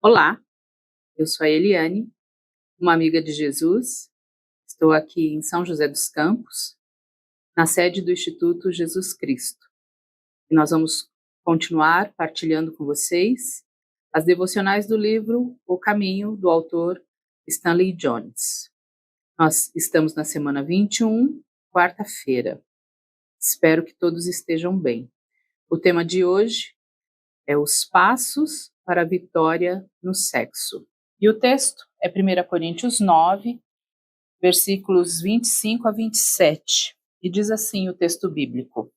Olá, eu sou a Eliane, uma amiga de Jesus. Estou aqui em São José dos Campos, na sede do Instituto Jesus Cristo. E nós vamos continuar partilhando com vocês as devocionais do livro O Caminho, do autor Stanley Jones. Nós estamos na semana 21, quarta-feira. Espero que todos estejam bem. O tema de hoje é os passos para a vitória no sexo. E o texto é 1 Coríntios 9, versículos 25 a 27. E diz assim o texto bíblico: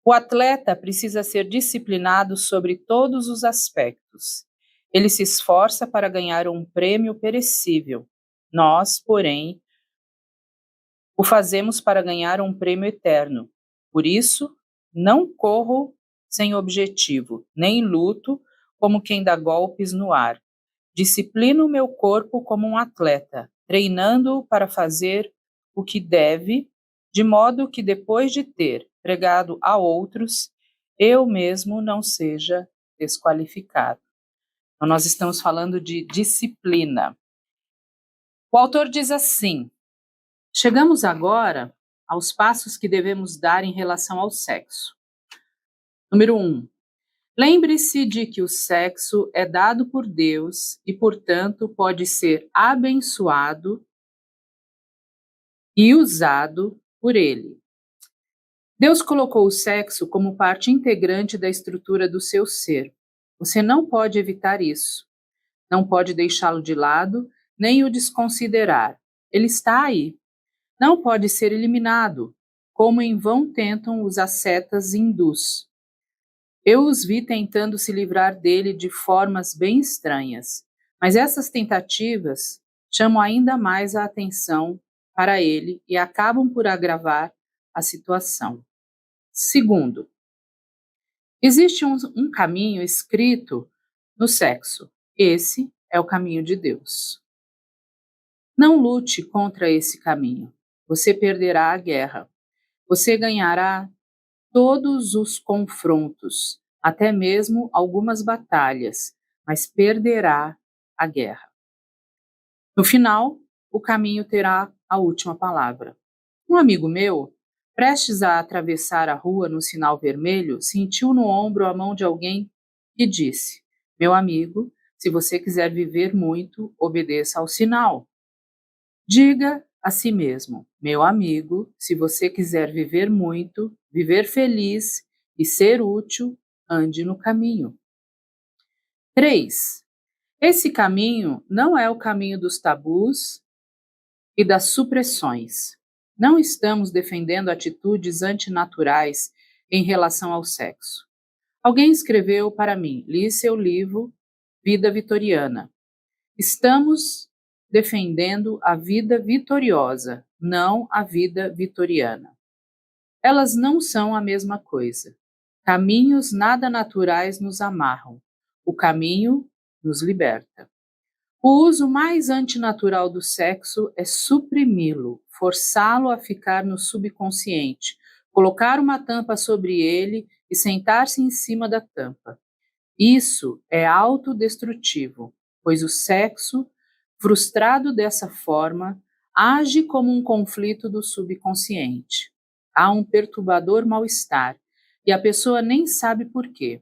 O atleta precisa ser disciplinado sobre todos os aspectos. Ele se esforça para ganhar um prêmio perecível. Nós, porém, o fazemos para ganhar um prêmio eterno. Por isso, não corro sem objetivo, nem luto como quem dá golpes no ar. Disciplino o meu corpo como um atleta, treinando-o para fazer o que deve, de modo que depois de ter pregado a outros, eu mesmo não seja desqualificado. Então, nós estamos falando de disciplina. O autor diz assim: chegamos agora aos passos que devemos dar em relação ao sexo. Número 1. Lembre-se de que o sexo é dado por Deus e, portanto, pode ser abençoado e usado por Ele. Deus colocou o sexo como parte integrante da estrutura do seu ser. Você não pode evitar isso. Não pode deixá-lo de lado, nem o desconsiderar. Ele está aí. Não pode ser eliminado, como em vão tentam os ascetas hindus. Eu os vi tentando se livrar dele de formas bem estranhas, mas essas tentativas chamam ainda mais a atenção para ele e acabam por agravar a situação. Segundo, existe um caminho escrito no sexo. Esse é o caminho de Deus. Não lute contra esse caminho. Você perderá a guerra. Você ganhará todos os confrontos, até mesmo algumas batalhas, mas perderá a guerra. No final, o caminho terá a última palavra. Um amigo meu, prestes a atravessar a rua no sinal vermelho, sentiu no ombro a mão de alguém e disse: Meu amigo, se você quiser viver muito, obedeça ao sinal. Diga a si mesmo: meu amigo, se você quiser viver muito, viver feliz e ser útil, ande no caminho. 3. Esse caminho não é o caminho dos tabus e das supressões. Não estamos defendendo atitudes antinaturais em relação ao sexo. Alguém escreveu para mim, li seu livro Vida Vitoriana. Estamos defendendo a vida vitoriosa, não a vida vitoriana. Elas não são a mesma coisa. Caminhos nada naturais nos amarram. O caminho nos liberta. O uso mais antinatural do sexo é suprimi-lo, forçá-lo a ficar no subconsciente, colocar uma tampa sobre ele e sentar-se em cima da tampa. Isso é autodestrutivo, pois o sexo, frustrado dessa forma, age como um conflito do subconsciente. Há um perturbador mal-estar e a pessoa nem sabe por quê.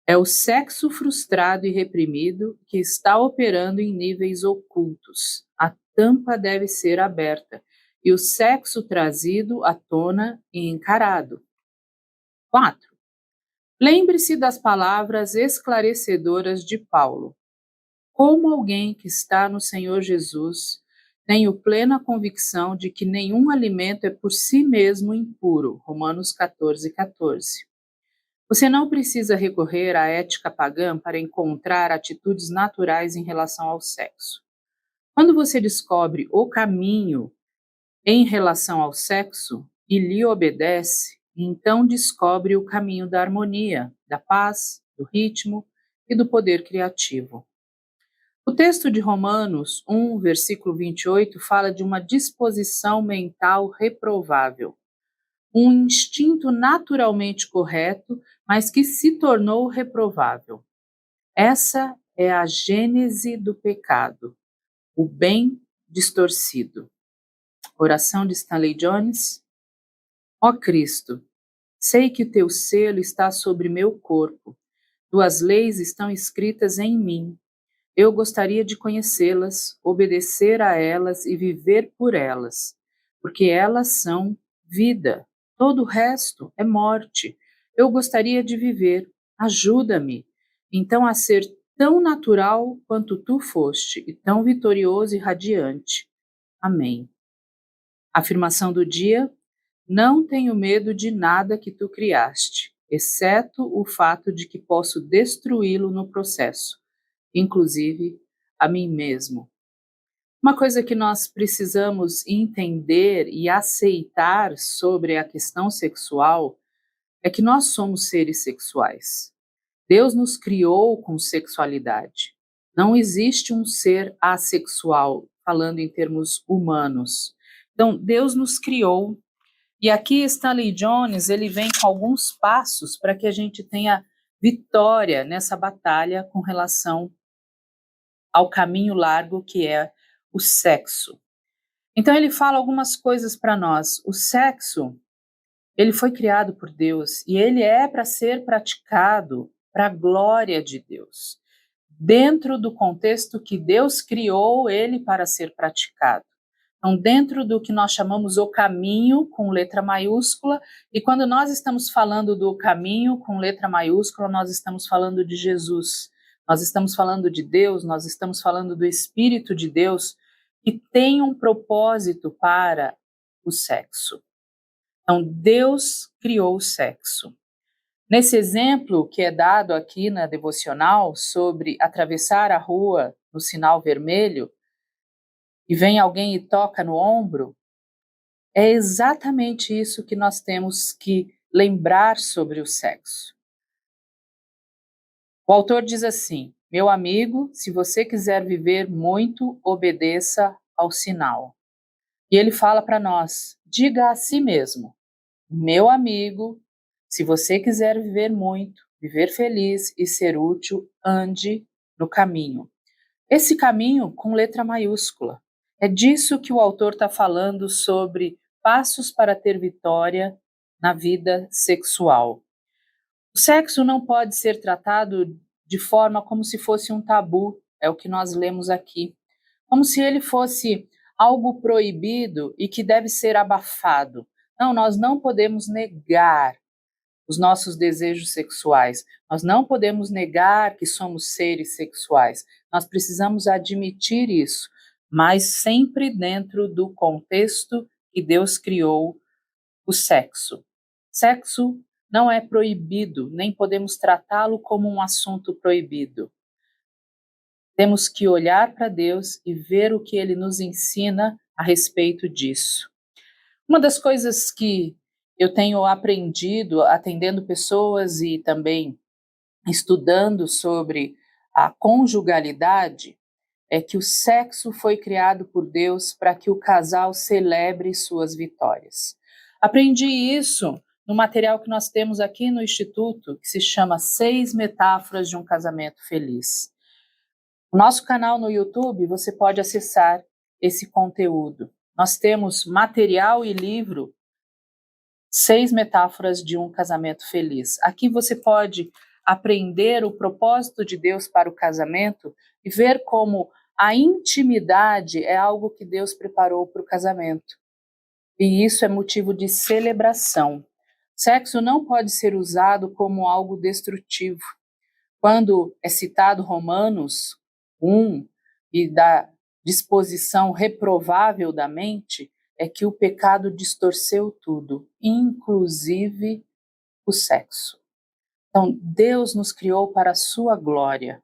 É o sexo frustrado e reprimido que está operando em níveis ocultos. A tampa deve ser aberta e o sexo trazido à tona e encarado. 4. Lembre-se das palavras esclarecedoras de Paulo. Como alguém que está no Senhor Jesus, tenho plena convicção de que nenhum alimento é por si mesmo impuro. Romanos 14:14. Você não precisa recorrer à ética pagã para encontrar atitudes naturais em relação ao sexo. Quando você descobre o caminho em relação ao sexo e lhe obedece, então descobre o caminho da harmonia, da paz, do ritmo e do poder criativo. O texto de Romanos 1, versículo 28, fala de uma disposição mental reprovável, um instinto naturalmente correto, mas que se tornou reprovável. Essa é a gênese do pecado, o bem distorcido. Oração de Stanley Jones. Ó Cristo, sei que o teu selo está sobre meu corpo, tuas leis estão escritas em mim. Eu gostaria de conhecê-las, obedecer a elas e viver por elas, porque elas são vida. Todo o resto é morte. Eu gostaria de viver. Ajuda-me, então, a ser tão natural quanto tu foste, e tão vitorioso e radiante. Amém. Afirmação do dia: não tenho medo de nada que tu criaste, exceto o fato de que posso destruí-lo no processo, inclusive a mim mesmo. Uma coisa que nós precisamos entender e aceitar sobre a questão sexual é que nós somos seres sexuais. Deus nos criou com sexualidade. Não existe um ser assexual, falando em termos humanos. Então, Deus nos criou. E aqui Stanley Jones, ele vem com alguns passos para que a gente tenha vitória nessa batalha com relação ao caminho largo que é o sexo. Então ele fala algumas coisas para nós. O sexo, ele foi criado por Deus e ele é para ser praticado para a glória de Deus, dentro do contexto que Deus criou ele para ser praticado. Então, dentro do que nós chamamos o caminho, com letra maiúscula, e quando nós estamos falando do caminho com letra maiúscula, nós estamos falando de Jesus, nós estamos falando de Deus, nós estamos falando do Espírito de Deus, que tem um propósito para o sexo. Então, Deus criou o sexo. Nesse exemplo que é dado aqui na devocional sobre atravessar a rua no sinal vermelho, e vem alguém e toca no ombro, é exatamente isso que nós temos que lembrar sobre o sexo. O autor diz assim: meu amigo, se você quiser viver muito, obedeça ao sinal. E ele fala para nós: diga a si mesmo, meu amigo, se você quiser viver muito, viver feliz e ser útil, ande no caminho. Esse caminho com letra maiúscula. É disso que o autor está falando sobre passos para ter vitória na vida sexual. O sexo não pode ser tratado de forma como se fosse um tabu, é o que nós lemos aqui. Como se ele fosse algo proibido e que deve ser abafado. Não, nós não podemos negar os nossos desejos sexuais. Nós não podemos negar que somos seres sexuais. Nós precisamos admitir isso, mas sempre dentro do contexto que Deus criou o sexo. Sexo não é proibido, nem podemos tratá-lo como um assunto proibido. Temos que olhar para Deus e ver o que Ele nos ensina a respeito disso. Uma das coisas que eu tenho aprendido atendendo pessoas e também estudando sobre a conjugalidade é que o sexo foi criado por Deus para que o casal celebre suas vitórias. Aprendi isso no material que nós temos aqui no Instituto, que se chama 6 Metáforas de um Casamento Feliz. No nosso canal no YouTube, você pode acessar esse conteúdo. Nós temos material e livro 6 metáforas de um casamento feliz. Aqui você pode aprender o propósito de Deus para o casamento e ver como a intimidade é algo que Deus preparou para o casamento. E isso é motivo de celebração. Sexo não pode ser usado como algo destrutivo. Quando é citado Romanos 1 e da disposição reprovável da mente, é que o pecado distorceu tudo, inclusive o sexo. Então, Deus nos criou para a sua glória,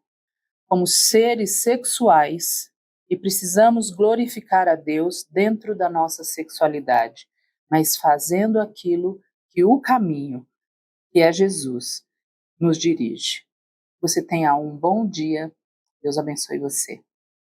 como seres sexuais, e precisamos glorificar a Deus dentro da nossa sexualidade, mas fazendo aquilo que o caminho, que é Jesus, nos dirige. Você tenha um bom dia. Deus abençoe você.